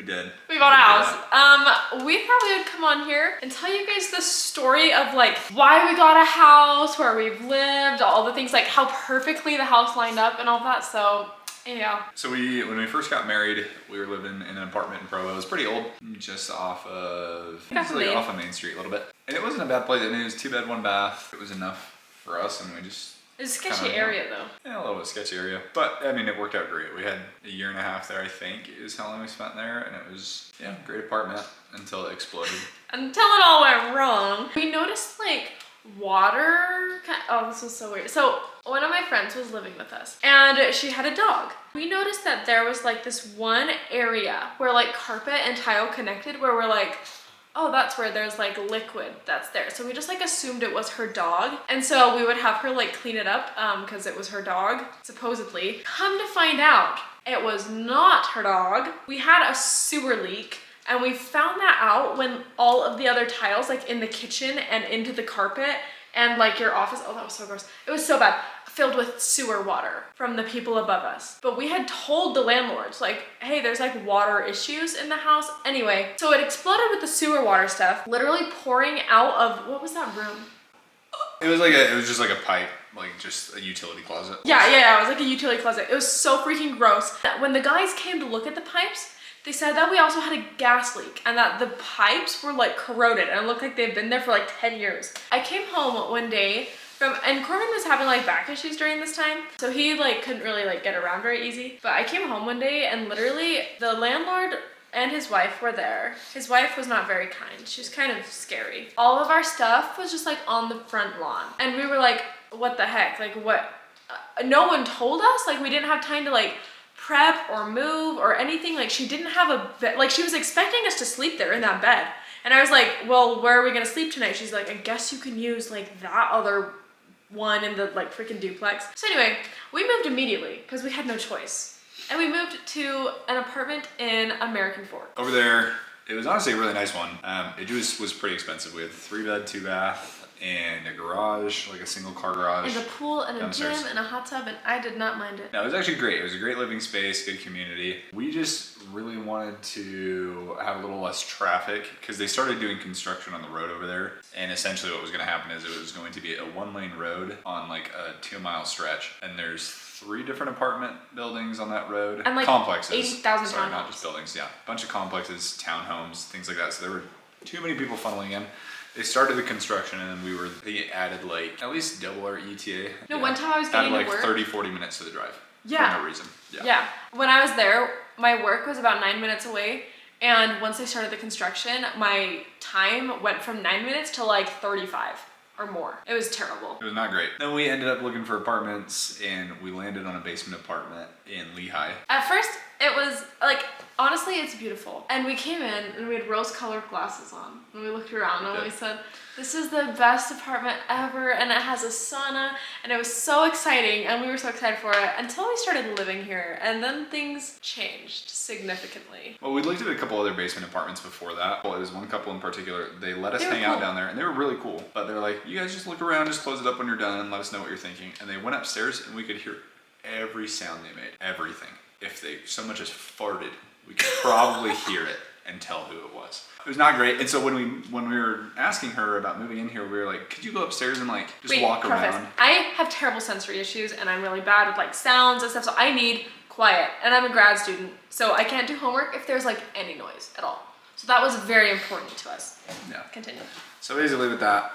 We did. We bought a house. We thought we would come on here and tell you guys the story of like why we got a house, where we've lived, all the things, like how perfectly the house lined up and all that. So yeah. So when we first got married, we were living in an apartment in Provo. It was pretty old, just off of Main Street a little bit. And it wasn't a bad place. I mean, it was 2 bed, 1 bath. It was enough for us, and we just. It's a sketchy area though. Yeah, a little bit sketchy area. But I mean, it worked out great. We had a 1.5 years there, I think, is how long we spent there. And it was, yeah, great apartment until it exploded. Until it all went wrong. We noticed like water. Oh, this was so weird. So one of my friends was living with us and she had a dog. We noticed that there was like this one area where like carpet and tile connected, where we're like, oh, that's where there's like liquid that's there. So we just like assumed it was her dog. And so we would have her like clean it up because it was her dog, supposedly. Come to find out, it was not her dog. We had a sewer leak, and we found that out when all of the other tiles like in the kitchen and into the carpet and like your office, oh, that was so gross. It was so bad. Filled with sewer water from the people above us. But we had told the landlords like, hey, there's like water issues in the house. Anyway, so it exploded with the sewer water stuff, literally pouring out of, what was that room? It was just like a pipe, like just a utility closet. Yeah, it was like a utility closet. It was so freaking gross. When the guys came to look at the pipes, they said that we also had a gas leak and that the pipes were like corroded and it looked like they've been there for like 10 years. I came home one day and Corbin was having like back issues during this time, so he like couldn't really like get around very easy. But I came home one day and literally the landlord and his wife were there. His wife was not very kind. She was kind of scary. All of our stuff was just like on the front lawn. And we were like, what the heck? Like what? No one told us. Like we didn't have time to like prep or move or anything. Like she didn't have a bed. Like she was expecting us to sleep there in that bed. And I was like, well, where are we gonna sleep tonight? She's like, I guess you can use like that other one in the like freaking duplex. So anyway, we moved immediately because we had no choice. And we moved to an apartment in American Fork. Over there, it was honestly a really nice one. It was pretty expensive. We had 3 bed, 2 bath, and a garage, like a single car garage. And a pool and a gym and a hot tub, and I did not mind it. No, it was actually great. It was a great living space, good community. We just really wanted to have a little less traffic because they started doing construction on the road over there. And essentially what was gonna happen is it was going to be a 1-lane road on like a 2-mile stretch. And there's 3 different apartment buildings on that road. And like complexes. 80,000 Sorry, townhomes. not just buildings, yeah. A bunch of complexes, townhomes, things like that. So there were too many people funneling in. They started the construction and then they added like at least double our ETA. No, one time I was getting added to like work. 30-40 minutes to the drive. Yeah. For no reason. Yeah. When I was there, my work was about 9 minutes away. And once they started the construction, my time went from 9 minutes to like 35 or more. It was terrible. It was not great. Then we ended up looking for apartments and we landed on a basement apartment in Lehigh. At first, it was like, honestly, it's beautiful. And we came in and we had rose-colored glasses on. And we looked around and we said, this is the best apartment ever, and it has a sauna, and it was so exciting, and we were so excited for it until we started living here, and then things changed significantly. Well, we looked at a couple other basement apartments before that. Well, it was one couple in particular. They let us hang out down there, and they were really cool. But they were like, you guys just look around, just close it up when you're done, and let us know what you're thinking. And they went upstairs, and we could hear every sound they made, everything. If they so much as farted, we could probably hear it and tell who it was. It was not great. And so when we were asking her about moving in here, we were like, could you go upstairs and like just walk around? I have terrible sensory issues and I'm really bad with like sounds and stuff, so I need quiet. And I'm a grad student, so I can't do homework if there's like any noise at all. So that was very important to us. Yeah. Continue. So basically with that,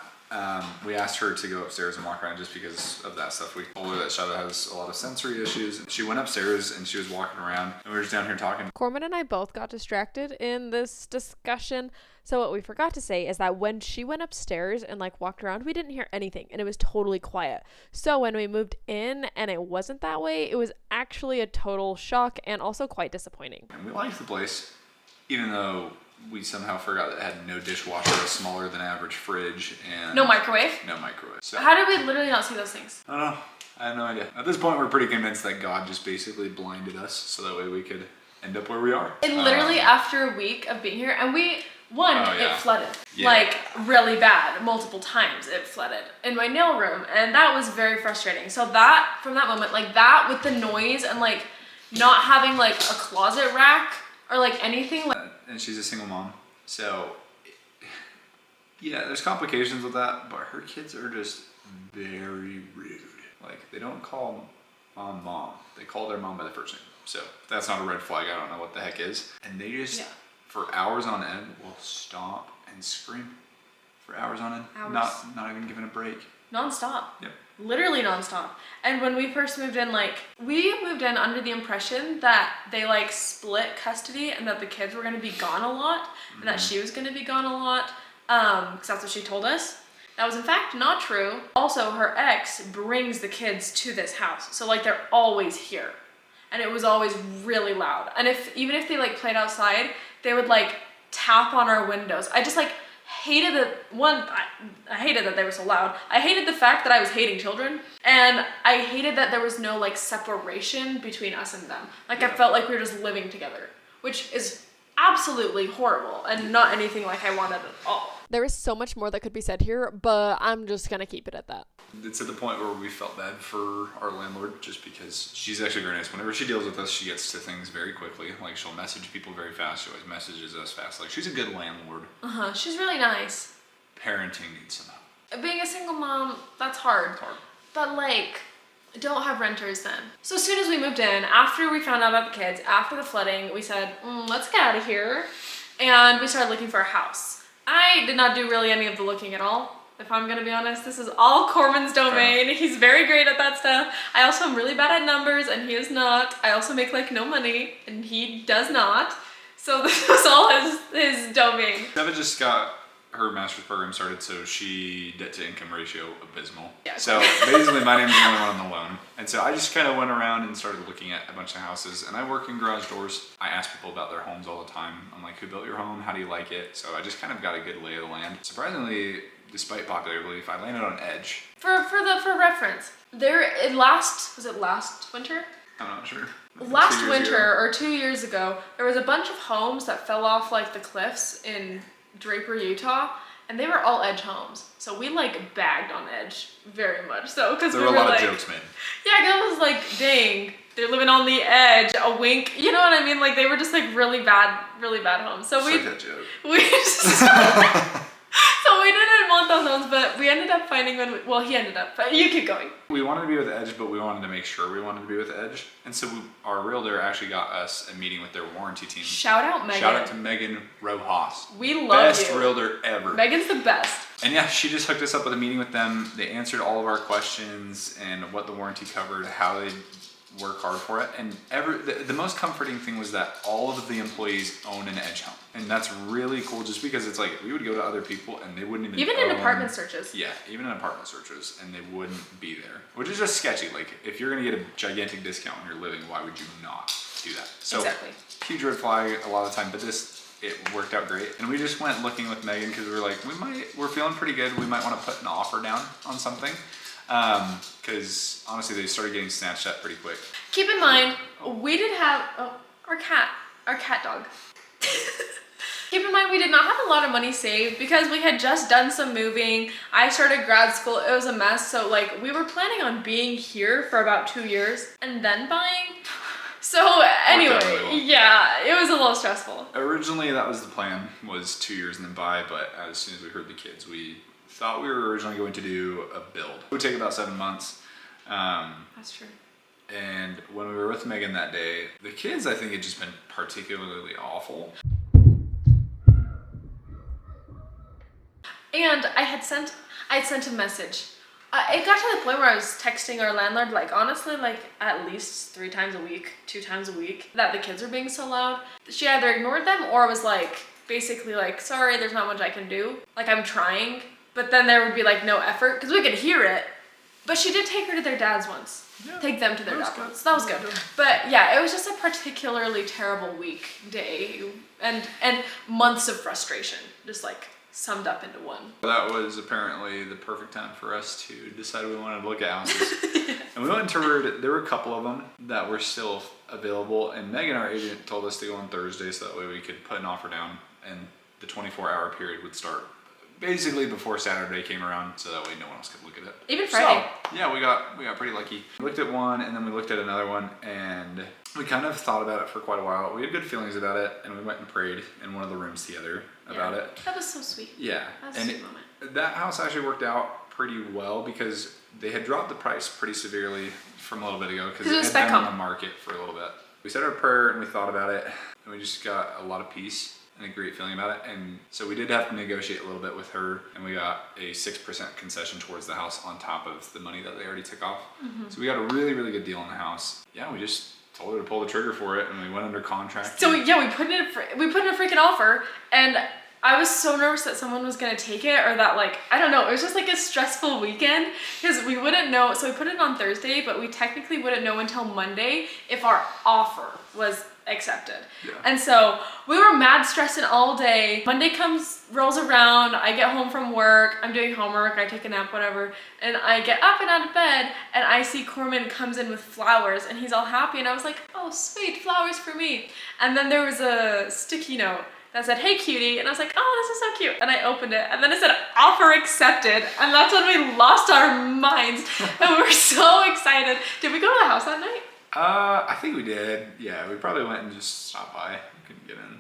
we asked her to go upstairs and walk around just because of that stuff. We told her that Shada has a lot of sensory issues. She went upstairs and she was walking around and we were just down here talking. Corman and I both got distracted in this discussion. So what we forgot to say is that when she went upstairs and like walked around, we didn't hear anything and it was totally quiet. So when we moved in and it wasn't that way, it was actually a total shock and also quite disappointing. And we liked the place, even though we somehow forgot that it had no dishwasher, a smaller than average fridge, and no microwave. No microwave. So how did we literally not see those things? I don't know. I have no idea. At this point, we're pretty convinced that God just basically blinded us so that way we could end up where we are. And literally after a week of being here, and it flooded. Yeah. Like really bad, multiple times it flooded in my nail room, and that was very frustrating. So that, from that moment, like that with the noise and like not having like a closet rack or like anything like. And she's a single mom, so yeah, there's complications with that. But her kids are just very rude. Like they don't call mom. They call their mom by the first name. So if that's not a red flag, I don't know what the heck is. And they just for hours on end will stomp and scream for hours on end. Hours. Not even giving a break. Non-stop. Yep. Literally non-stop. And when we first moved in, like, we moved in under the impression that they like split custody and that the kids were gonna be gone a lot and that she was gonna be gone a lot, because that's what she told us. That was in fact not true. Also, her ex brings the kids to this house. So like they're always here. And it was always really loud. And even if they like played outside, they would like tap on our windows. I just like hated I hated that they were so loud. I hated the fact that I was hating children, and I hated that there was no like separation between us and them. Like I felt like we were just living together, which is absolutely horrible and not anything like I wanted at all. There is so much more that could be said here, but I'm just gonna keep it at that. It's at the point where we felt bad for our landlord just because she's actually very nice. Whenever she deals with us, she gets to things very quickly. Like she'll message people very fast. She always messages us fast. Like she's a good landlord. She's really nice. Parenting needs some help. Being a single mom, that's hard. It's hard. But like, don't have renters then. So as soon as we moved in, after we found out about the kids, after the flooding, we said, let's get out of here. And we started looking for a house. I did not do really any of the looking at all. If I'm gonna be honest, this is all Corman's domain. He's very great at that stuff. I also am really bad at numbers and he is not. I also make like no money and he does not. So this was all his domain. Deva just got her master's program started, so she debt to income ratio abysmal. Yeah. So basically my name's the only one on the loan. And so I just kind of went around and started looking at a bunch of houses, and I work in garage doors. I ask people about their homes all the time. I'm like, who built your home? How do you like it? So I just kind of got a good lay of the land. Surprisingly, despite popular belief, I landed on Edge. For reference, was it last winter? I'm not sure. Last winter or 2 years ago, there was a bunch of homes that fell off like the cliffs in Draper, Utah, and they were all Edge homes. So we like bagged on Edge very much so, because there we were were a lot like, of jokes made. yeah, because I was like, dang, they're living on the edge, a wink, you know what I mean? Like they were just like really bad homes. So Suck that joke. So we didn't want those homes, but we ended up finding one. Well, he ended up, but you keep going. We wanted to be with Edge, but we wanted to make sure we wanted to be with Edge. And so our realtor actually got us a meeting with their warranty team. Shout out Megan. Shout out to Megan Rojas. We love Best you. realtor ever. Megan's the best. And yeah, she just hooked us up with a meeting with them. They answered all of our questions and what the warranty covered, how they work hard for it. And the most comforting thing was that all of the employees own an Edge home. And that's really cool just because it's like we would go to other people and they wouldn't even in apartment searches. Yeah, even in apartment searches, and they wouldn't be there. Which is just sketchy. Like if you're gonna get a gigantic discount when you're living, why would you not do that? So exactly. Huge red flag a lot of the time, but it worked out great. And we just went looking with Megan because we were like, we're feeling pretty good. We might want to put an offer down on something. Because honestly, they started getting snatched up pretty quick. Keep in mind, we did have our cat dog. Keep in mind, we did not have a lot of money saved because we had just done some moving. I started grad school. It was a mess. So like we were planning on being here for about 2 years and then buying. So anyway, really well. Yeah, it was a little stressful. Originally, that was the plan, was 2 years and then buy. But as soon as we heard the kids, we thought we were originally going to do a build. It would take about 7 months. That's true. And when we were with Megan that day, the kids, I think, had just been particularly awful. And I had sent a message. It got to the point where I was texting our landlord, like honestly, like at least 3 times a week, 2 times a week, that the kids were being so loud. She either ignored them or was like, basically like, sorry, there's not much I can do. Like I'm trying, but then there would be like no effort because we could hear it. But she did take her to their dad's once. Yeah, take them to their dad's once. That was good. But yeah, it was just a particularly terrible day and months of frustration, just like summed up into one. That was apparently the perfect time for us to decide we wanted to look at houses. And we went and toured. There were a couple of them that were still available, and Megan, our agent, told us to go on Thursday so that way we could put an offer down and the 24-hour period would start basically before Saturday came around, so that way no one else could look at it. Even Friday. So, yeah, we got pretty lucky. We looked at one and then we looked at another one, and we kind of thought about it for quite a while. We had good feelings about it, and we went and prayed in one of the rooms together about it. That was so sweet. Yeah. That was a sweet moment. That house actually worked out pretty well because they had dropped the price pretty severely from a little bit ago because it had been on the market for a little bit. We said our prayer and we thought about it, and we just got a lot of peace and a great feeling about it. And so we did have to negotiate a little bit with her, and we got a 6% concession towards the house on top of the money that they already took off. So we got a really, really good deal on the house. Yeah, we just told her to pull the trigger for it, and we went under contract. So yeah, we put in a freaking offer, and I was so nervous that someone was gonna take it, or that, like, I don't know, it was just like a stressful weekend because we wouldn't know. So we put it on Thursday, but we technically wouldn't know until Monday if our offer was accepted. Yeah. And so we were mad stressing all day. Monday rolls around, I get home from work, I'm doing homework, I take a nap, whatever, and I get up and out of bed, and I see Corman comes in with flowers, and he's all happy, and I was like, oh sweet, flowers for me. And then there was a sticky note that said, hey cutie, and I was like, oh, this is so cute. And I opened it, and then it said offer accepted, and that's when we lost our minds, and we were so excited. Did we go to the house that night? I think we did. Yeah, we probably went and just stopped by. We couldn't get in,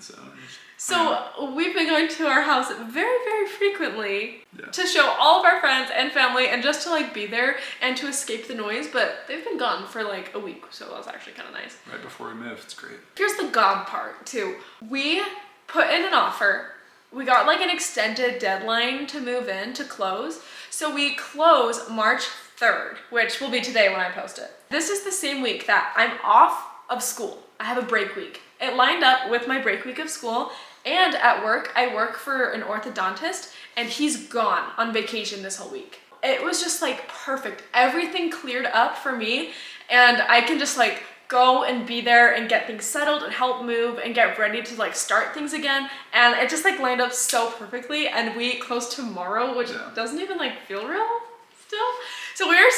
So we've been going to our house very, very frequently to show all of our friends and family, and just to like be there and to escape the noise. But they've been gone for like a week, so that was actually kind of nice. Right before we moved, it's great. Here's the God part too. We put in an offer. We got like an extended deadline to move in, to close. So we close March 3rd, which will be today when I post it. This is the same week that I'm off of school. I have a break week. It lined up with my break week of school, and at work, I work for an orthodontist, and he's gone on vacation this whole week. It was just like perfect. Everything cleared up for me, and I can just like go and be there and get things settled and help move and get ready to like start things again. And it just like lined up so perfectly, and we close tomorrow, which doesn't even like feel real still. So we're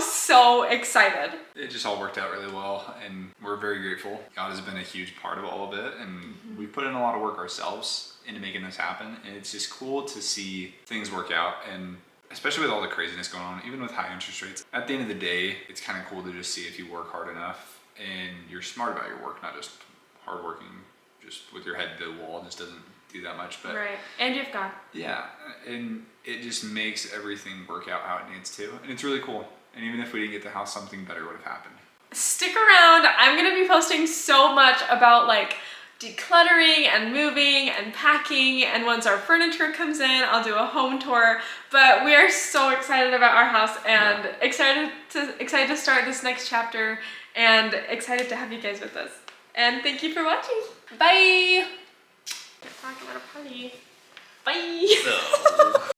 so excited. It just all worked out really well, and we're very grateful. God has been a huge part of all of it, and we put in a lot of work ourselves into making this happen. And it's just cool to see things work out, and especially with all the craziness going on, even with high interest rates. At the end of the day, it's kind of cool to just see if you work hard enough and you're smart about your work, not just hardworking, just with your head to the wall, just doesn't do that much. But right, and you've got. Yeah, and it just makes everything work out how it needs to, and it's really cool. And even if we didn't get the house, something better would have happened. Stick around. I'm gonna be posting so much about like decluttering and moving and packing, and once our furniture comes in, I'll do a home tour. But we are so excited about our house, and excited to start this next chapter, and excited to have you guys with us. And thank you for watching. Bye. We're talking about a party. Bye.